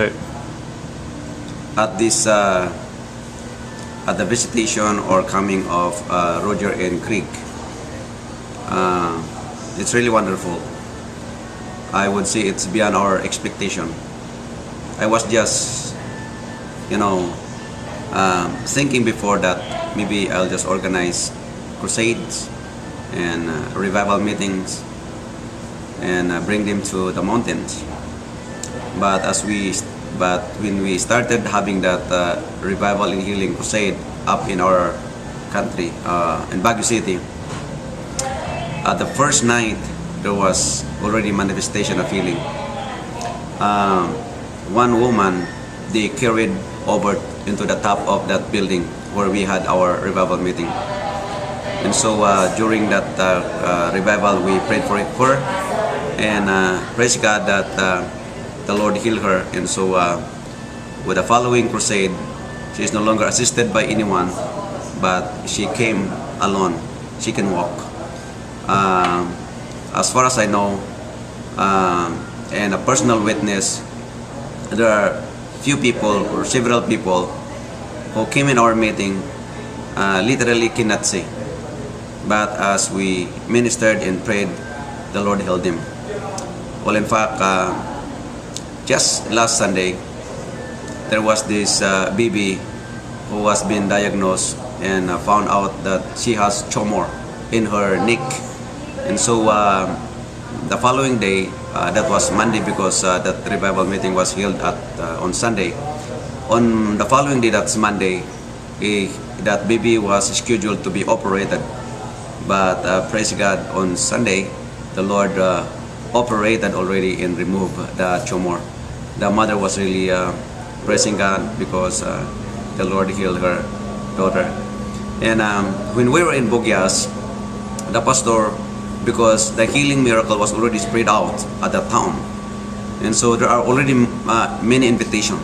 Okay. At this at the visitation or coming of Roger and Creek. It's really wonderful. I would say it's beyond our expectation. I was just, thinking before that maybe I'll just organize crusades and revival meetings and bring them to the mountains. But when we started having that revival and healing crusade up in our country, in Baguio City, at the first night there was already manifestation of healing. One woman they carried over into the top of that building where we had our revival meeting. And so during that revival, we prayed for her, and praise God that the Lord healed her. And so with the following crusade, she is no longer assisted by anyone, but she came alone. She can walk. As far as I know, and a personal witness, there are few people or several people who came in our meeting literally cannot see. But as we ministered and prayed, the Lord healed them. Well, in fact, just last Sunday, there was this baby who was being diagnosed and found out that she has tumor in her neck. And so the following day, that was Monday because that revival meeting was held on Sunday. On the following day, that's Monday, that baby was scheduled to be operated. But praise God, on Sunday, the Lord operated already and removed the tumor. The mother was really praising God because the Lord healed her daughter. And when we were in Bugyas, the pastor, because the healing miracle was already spread out at that town, and so there are already many invitations.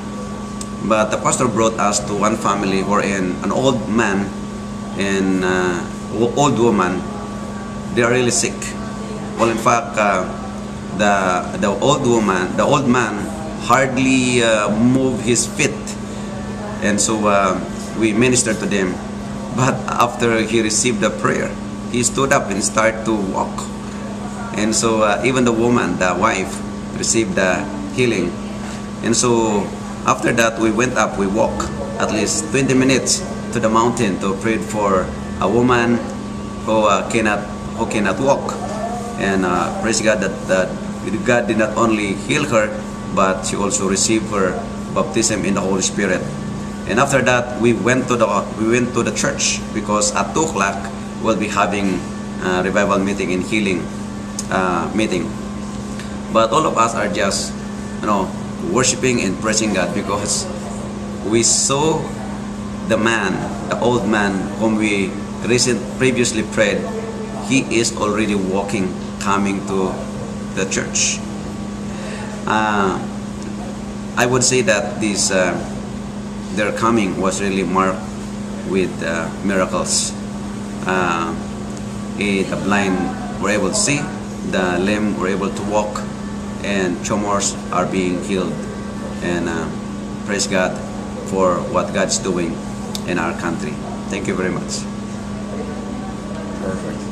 But the pastor brought us to one family wherein an old man and old woman, they are really sick. Well, in fact, the old man hardly moved his feet, and so we ministered to them. But after he received the prayer, he stood up and started to walk. And so even the woman, the wife, received the healing. And so after that, we went up, we walked at least 20 minutes to the mountain to pray for a woman who cannot walk. And praise God that God did not only heal her, but she also received her baptism in the Holy Spirit. And after that, we went to the church because at 2 o'clock we'll be having a revival meeting and healing meeting. But all of us are just, worshiping and praising God because we saw the old man whom we previously prayed. He is already walking, coming to the church. I would say that their coming was really marked with miracles. The blind were able to see, the lame were able to walk, and tumors are being healed. And praise God for what God's doing in our country. Thank you very much. Perfect.